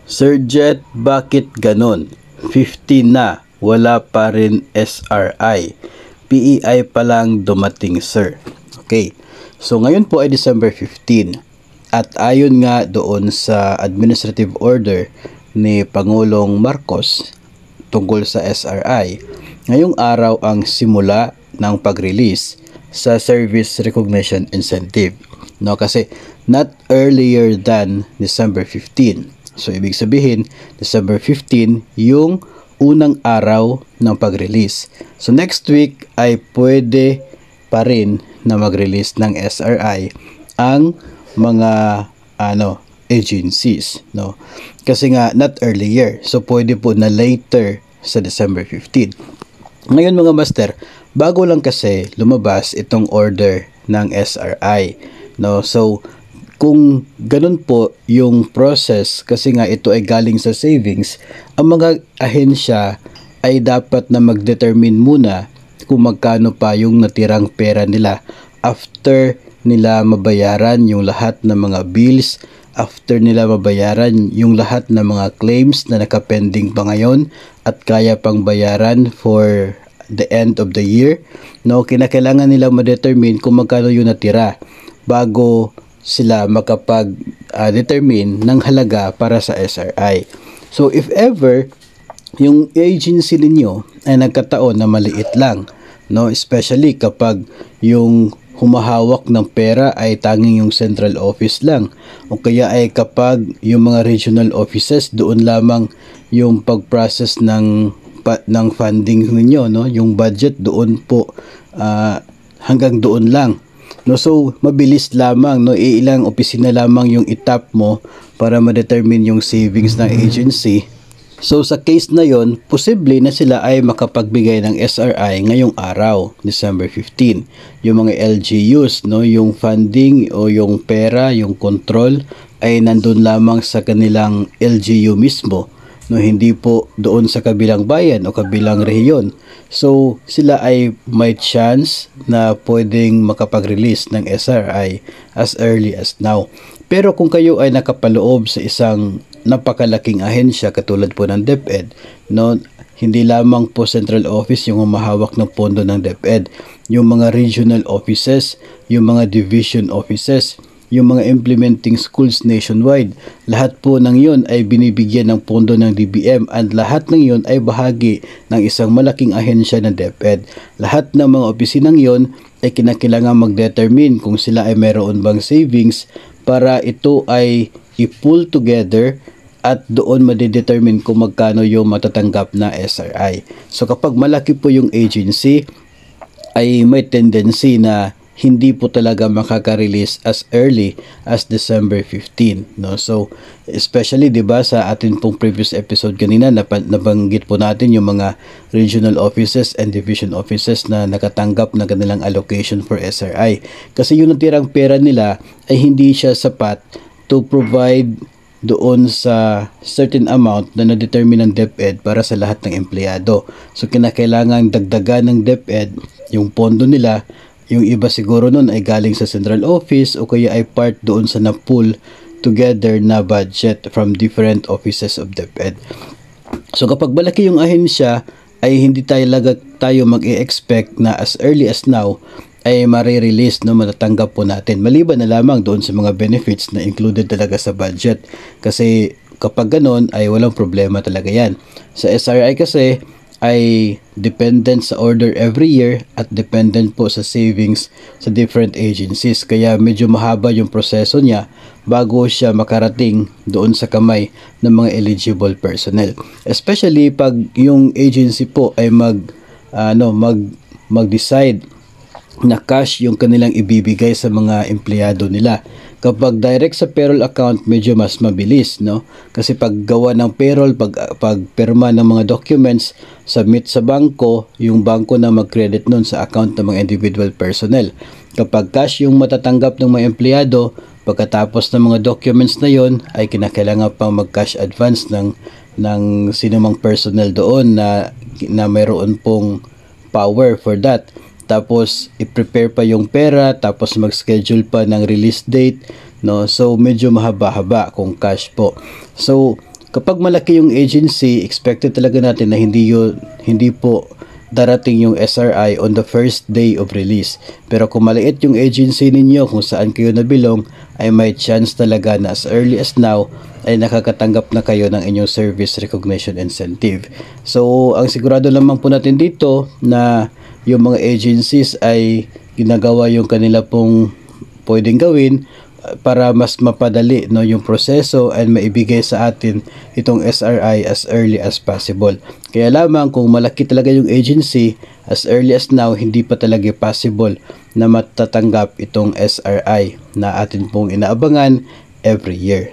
Sir Jet, bakit ganon? 15 na, wala pa rin SRI. PEI pa lang dumating, sir. Okay, so ngayon po ay December 15. At ayon nga doon sa administrative order ni Pangulong Marcos tungkol sa SRI, ngayong araw ang simula ng pag-release sa Service Recognition Incentive. No, kasi not earlier than December 15. So, ibig sabihin, December 15 yung unang araw ng pag-release. So, next week ay pwede pa rin na mag-release ng SRI ang mga agencies, no? Kasi nga, not earlier. So, pwede po na later sa December 15. Ngayon mga master, bago lang kasi lumabas itong order ng SRI, no? So, kung ganun po yung process, kasi nga ito ay galing sa savings, ang mga ahensya ay dapat na mag-determine muna kung magkano pa yung natirang pera nila after nila mabayaran yung lahat ng mga bills, after nila mabayaran yung lahat ng mga claims na nakapending pa ngayon at kaya pang bayaran for the end of the year. No, kinakailangan nila ma-determine kung magkano yung natira bago sila makapag-determine ng halaga para sa SRI. So, if ever, yung agency ninyo ay nagkataon na maliit lang, no? Especially kapag yung humahawak ng pera ay tanging yung central office lang, o kaya ay kapag yung mga regional offices doon lamang yung pag-process ng funding ninyo, no? Yung budget doon po hanggang doon lang. No, so mabilis lamang, no, ilang opisina lamang yung itap mo para ma-determine yung savings ng agency. So sa case na yon, posible na sila ay makapagbigay ng SRI ngayong araw, December 15. Yung mga LGUs, no, yung funding o yung pera, yung control ay nandun lamang sa kanilang LGU mismo, no, hindi po doon sa kabilang bayan o kabilang rehiyon. So, sila ay may chance na pwedeng makapag-release ng SRI as early as now. Pero kung kayo ay nakapaloob sa isang napakalaking ahensya katulad po ng DepEd, no, hindi lamang po central office yung humahawak ng pondo ng DepEd, yung mga regional offices, yung mga division offices, yung mga implementing schools nationwide, lahat po ng yun ay binibigyan ng pondo ng DBM and lahat ng yun ay bahagi ng isang malaking ahensya ng DepEd. Lahat ng mga opisinang yun ay kinakailangan mag-determine kung sila ay mayroon bang savings para ito ay i-pull together at doon madedetermine kung magkano yung matatanggap na SRI. So kapag malaki po yung agency, ay may tendency na hindi po talaga makaka-release as early as December 15, no? So especially 'di ba sa atin pong previous episode kanina nabanggit po natin yung mga regional offices and division offices na nakatanggap ng kanilang allocation for SRI, kasi yung natirang pera nila ay hindi siya sapat to provide doon sa certain amount na na-determine ng DepEd para sa lahat ng empleyado. So kinakailangan dagdagan ng DepEd yung pondo nila. Yung iba siguro nun ay galing sa central office o kaya ay part doon sa na-pull together na budget from different offices of DepEd. So kapag malaki yung ahensya ay hindi tayo mag-e-expect na as early as now ay mare-release, no, matatanggap po natin. Maliban na lamang doon sa mga benefits na included talaga sa budget. Kasi kapag ganon ay walang problema talaga yan. Sa SRI kasi ay dependent sa order every year at dependent po sa savings sa different agencies. Kaya medyo mahaba yung proseso niya bago siya makarating doon sa kamay ng mga eligible personnel. Especially pag yung agency po ay mag-decide na cash yung kanilang ibibigay sa mga empleyado nila. Kapag direct sa payroll account, medyo mas mabilis, no? Kasi pag gawa ng payroll, pag pirma ng mga documents, submit sa bangko, yung bangko na mag-credit nun sa account ng mga individual personnel. Kapag cash yung matatanggap ng mga empleyado, pagkatapos ng mga documents na yon ay kinakailangan pang mag-cash advance ng sinumang personnel doon na mayroon pong power for that. Tapos i-prepare pa yung pera, tapos mag-schedule pa ng release date, no? So medyo mahaba-haba kung cash po. So Kapag malaki yung agency, expected talaga natin na hindi po darating yung SRI on the first day of release. Pero kung maliit yung agency ninyo kung saan kayo nabilong, ay may chance talaga na as early as now ay nakakatanggap na kayo ng inyong service recognition incentive. So, ang sigurado lamang po natin dito na yung mga agencies ay ginagawa yung kanila pong pwedeng gawin para mas mapadali yung proseso and maibigay sa atin itong SRI as early as possible. Kaya lamang kung malaki talaga yung agency, as early as now, hindi pa talaga possible na matatanggap itong SRI na atin pong inaabangan every year.